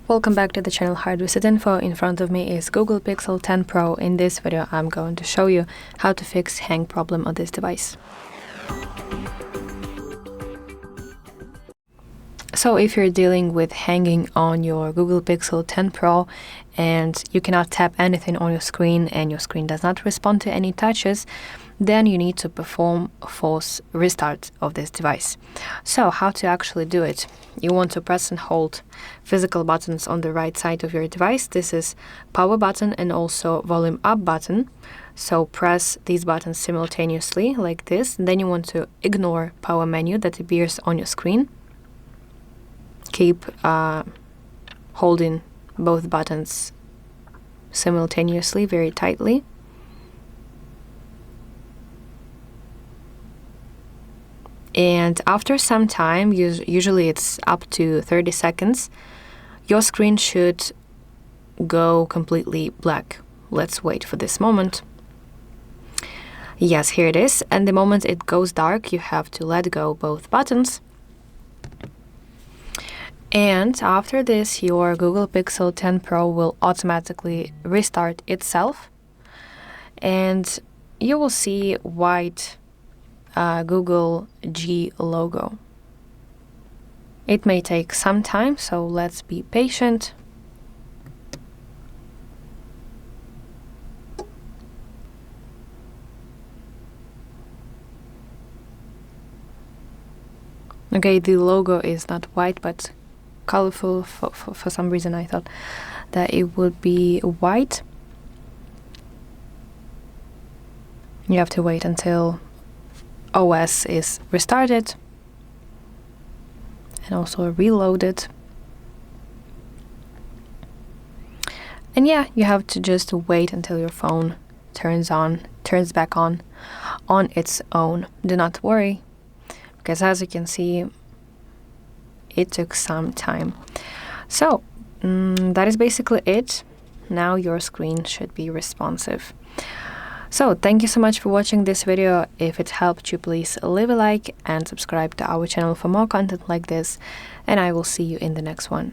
Welcome back to the channel HardReset.Info. In front of me is Google Pixel 10 Pro. In this video, I'm going to show you how to fix hang problem on this device. So if you're dealing with hanging on your Google Pixel 10 Pro and you cannot tap anything on your screen and your screen does not respond to any touches, then you need to perform a force restart of this device. So how to actually do it? You want to press and hold physical buttons on the right side of your device. This is power button and also volume up button. So press these buttons simultaneously like this. Then you want to ignore power menu that appears on your screen. Keep holding both buttons simultaneously, very tightly. And after some time, usually it's up to 30 seconds, your screen should go completely black. Let's wait for this moment. Yes, here it is. And the moment it goes dark, you have to let go both buttons. And after this, your Google Pixel 10 Pro will automatically restart itself. And you will see white Google G logo. It may take some time, so let's be patient. Okay, the logo is not white, but colorful. For some reason I thought that it would be white. You have to wait until OS is restarted and also reloaded. And yeah, you have to just wait until your phone turns back on its own. Do not worry, because as you can see, it took some time. So that is basically it. Now your screen should be responsive. So thank you so much for watching this video. If it helped you, please leave a like and subscribe to our channel for more content like this, and I will see you in the next one.